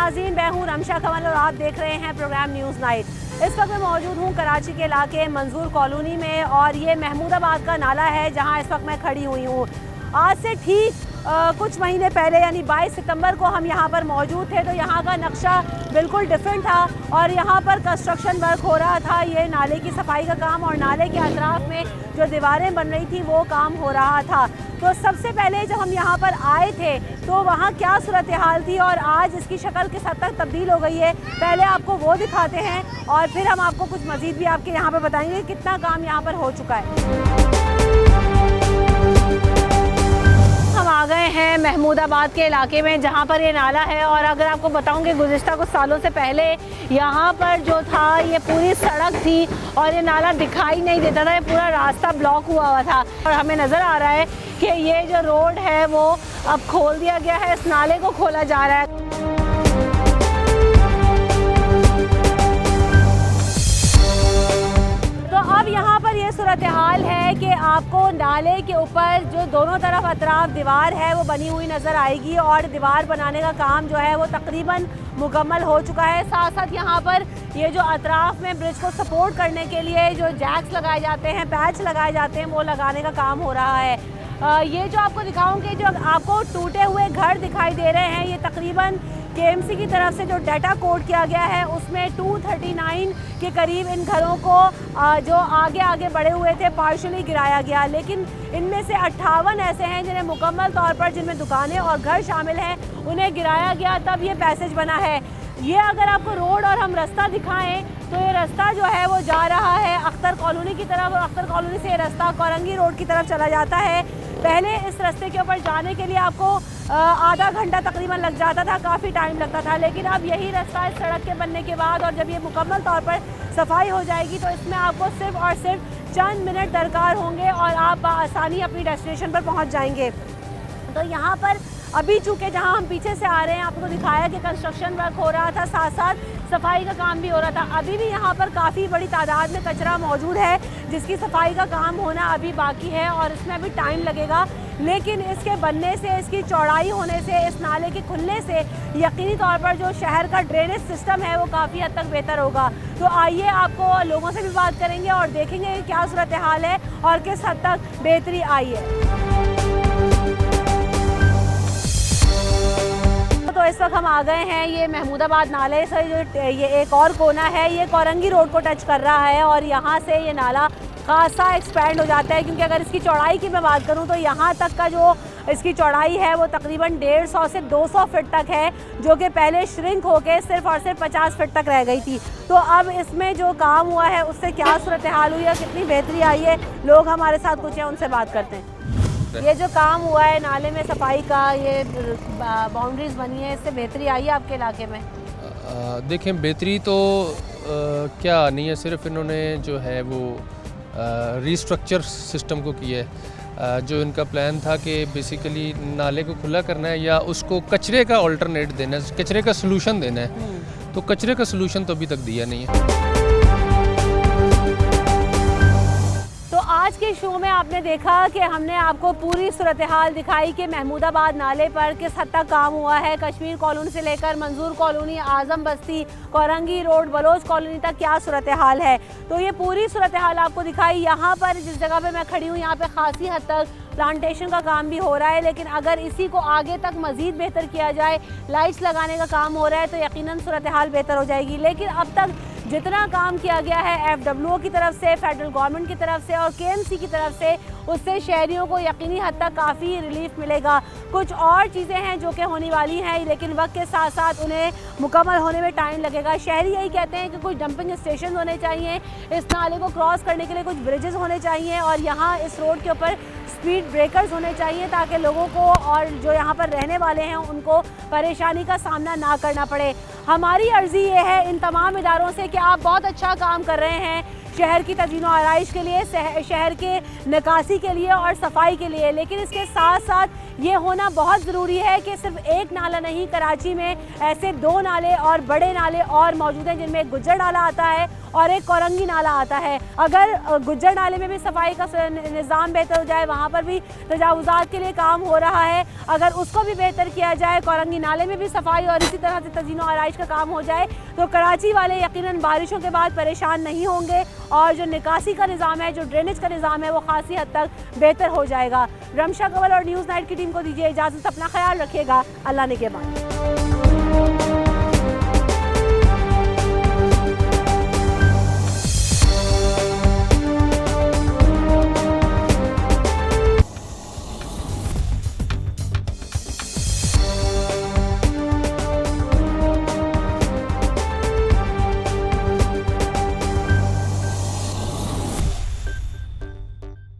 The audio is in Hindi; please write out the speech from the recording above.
नाज़रीन, मैं हूँ रमशा कमल और आप देख रहे हैं प्रोग्राम न्यूज़ नाइट। इस वक्त मैं मौजूद हूँ कराची के इलाके मंजूर कॉलोनी में और ये महमूदाबाद का नाला है जहाँ इस वक्त मैं खड़ी हुई हूँ। आज से ठीक कुछ महीने पहले यानी 22 सितंबर को हम यहाँ पर मौजूद थे तो यहाँ का नक्शा बिल्कुल डिफरेंट था और यहाँ पर कंस्ट्रक्शन वर्क हो रहा था। ये नाले की सफाई का काम और नाले के अतराफ में जो दीवारें बन रही थी वो काम हो रहा था। तो सबसे पहले जब हम यहाँ पर आए थे तो वहाँ क्या सूरत हाल थी और आज इसकी शक्ल किस हद तक तब्दील हो गई है, पहले आपको वो दिखाते हैं और फिर हम आपको कुछ मज़ीद भी आपके यहाँ पर बताएंगे कितना काम यहाँ पर हो चुका है। हम आ गए हैं महमूदाबाद के इलाके में जहाँ पर ये नाला है और अगर आपको बताऊँ कि गुज़िश्ता कुछ सालों से पहले यहाँ पर जो था ये पूरी सड़क थी और ये नाला दिखाई नहीं देता था, ये पूरा रास्ता ब्लॉक हुआ था और हमें नज़र आ रहा है कि ये जो रोड है वो अब खोल दिया गया है, इस नाले को खोला जा रहा है। तो अब यहाँ पर ये सूरत हाल है कि आपको नाले के ऊपर जो दोनों तरफ अतराफ दीवार है वो बनी हुई नज़र आएगी और दीवार बनाने का काम जो है वो तकरीबन मुकम्मल हो चुका है। साथ साथ यहाँ पर ये जो अतराफ में ब्रिज को सपोर्ट करने के लिए जो जैक्स लगाए जाते हैं, पैच लगाए जाते हैं, वो लगाने का काम हो रहा है। ये जो आपको दिखाऊंगी, जो आपको टूटे हुए घर दिखाई दे रहे हैं, ये तकरीबन KMC की तरफ से जो डाटा कोड किया गया है उसमें 239 के करीब इन घरों को जो आगे बढ़े हुए थे पार्शली गिराया गया, लेकिन इनमें से 58 ऐसे हैं जिन्हें मुकम्मल तौर पर, जिनमें दुकानें और घर शामिल हैं, उन्हें गिराया गया तब ये पैसेज बना है। ये अगर आपको रोड और हम रास्ता दिखाएं तो ये रास्ता जो है वो जा रहा है अख्तर कॉलोनी की तरफ और अख्तर कॉलोनी से ये रास्ता कोरंगी रोड की तरफ चला जाता है। पहले इस रास्ते के ऊपर जाने के लिए आपको आधा घंटा तकरीबन लग जाता था, काफ़ी टाइम लगता था, लेकिन अब यही रास्ता इस सड़क के बनने के बाद और जब ये मुकम्मल तौर पर सफाई हो जाएगी तो इसमें आपको सिर्फ और सिर्फ चंद मिनट दरकार होंगे और आप आसानी अपनी डेस्टिनेशन पर पहुंच जाएंगे। तो यहाँ पर अभी चूँकि जहाँ हम पीछे से आ रहे हैं आपको दिखाया कि कंस्ट्रक्शन वर्क हो रहा था, साथ साथ सफाई का काम भी हो रहा था। अभी भी यहाँ पर काफ़ी बड़ी तादाद में कचरा मौजूद है जिसकी सफाई का काम होना अभी बाकी है और इसमें अभी टाइम लगेगा, लेकिन इसके बनने से, इसकी चौड़ाई होने से, इस नाले के खुलने से यकीनी तौर पर जो शहर का ड्रेनेज सिस्टम है वो काफ़ी हद तक बेहतर होगा। तो आइए आपको लोगों से भी बात करेंगे और देखेंगे क्या सूरत हाल है और किस हद तक बेहतरी आई है। तो इस वक्त हम आ गए हैं ये महमूदाबाद नाले से, जो ये एक और कोना है ये कोरंगी रोड को टच कर रहा है और यहाँ से ये नाला खासा एक्सपैंड हो जाता है, क्योंकि अगर इसकी चौड़ाई की मैं बात करूँ तो यहाँ तक का जो इसकी चौड़ाई है वो तकरीबन 150 से 200 फीट तक है, जो कि पहले श्रिंक होकर सिर्फ और सिर्फ 50 फीट तक रह गई थी। तो अब इसमें जो काम हुआ है उससे क्या सूरत हाल हुई है, कितनी बेहतरी आई है, लोग हमारे साथ कुछ हैं उनसे बात करते हैं। ये जो काम हुआ है नाले में सफाई का, ये बाउंड्रीज बनी है, इससे बेहतरी आई है आपके इलाके में? देखें, बेहतरी तो क्या नहीं है, सिर्फ इन्होंने जो है वो रीस्ट्रक्चर सिस्टम को किया है। जो इनका प्लान था कि बेसिकली नाले को खुला करना है या उसको कचरे का ऑल्टरनेट देना है, कचरे का सलूशन देना है, तो कचरे का सलूशन तो अभी तक दिया नहीं है। तो आज के शो में आपने देखा कि हमने आपको पूरी सूरत हाल दिखाई कि महमूदाबाद नाले पर किस हद तक काम हुआ है। कश्मीर कॉलोनी से लेकर मंजूर कॉलोनी, आजम बस्ती, कोरंगी रोड, बलोच कॉलोनी तक क्या सूरत हाल है, तो ये पूरी सूरत हाल आपको दिखाई। यहाँ पर जिस जगह पे मैं खड़ी हूँ यहाँ पे खासी हद तक प्लांटेशन का काम भी हो रहा है, लेकिन अगर इसी को आगे तक मज़ीद बेहतर किया जाए, लाइट्स लगाने का काम हो रहा है, तो यकीनन सूरत हाल बेहतर हो जाएगी। लेकिन अब तक जितना काम किया गया है FWO की तरफ से, फेडरल गवर्नमेंट की तरफ से और KMC की तरफ से, उससे शहरियों को यकीनी हद तक काफ़ी रिलीफ मिलेगा। कुछ और चीज़ें हैं जो कि होने वाली हैं, लेकिन वक्त के साथ साथ उन्हें मुकम्मल होने में टाइम लगेगा। शहरी यही कहते हैं कि कुछ डंपिंग स्टेशन होने चाहिए, इस नाले को क्रॉस करने के लिए कुछ ब्रिजेस होने चाहिए और यहाँ इस रोड के ऊपर स्पीड ब्रेकर्स होने चाहिए ताकि लोगों को और जो यहाँ पर रहने वाले हैं उनको परेशानी का सामना ना करना पड़े। हमारी अर्जी ये है इन तमाम इदारों से कि आप बहुत अच्छा काम कर रहे हैं, शहर की तज़ीनो आराइश के लिए, शहर के निकासी के लिए और सफाई के लिए। लेकिन इसके साथ साथ ये होना बहुत ज़रूरी है कि सिर्फ एक नाला नहीं, कराची में ऐसे 2 नाले और बड़े नाले और मौजूद हैं, जिनमें एक गुज्जर नाला आता है और एक कोरंगी नाला आता है। अगर गुज्जर नाले में भी सफाई का निज़ाम बेहतर हो जाए, वहाँ पर भी तजावुज़ात के लिए काम हो रहा है, अगर उसको भी बेहतर किया जाए, कोरंगी नाले में भी सफाई और इसी तरह से तज़ीनो आराइश का काम हो जाए, तो कराची वाले यकीनन बारिशों के बाद परेशान नहीं होंगे और जो निकासी का निज़ाम है, जो ड्रेनेज का निज़ाम है, वो खासी हद तक बेहतर हो जाएगा। रमशा कंवल और न्यूज़ नाइट की टीम को दीजिए इजाज़त। अपना ख्याल रखिएगा। अल्लाह ने के बाद।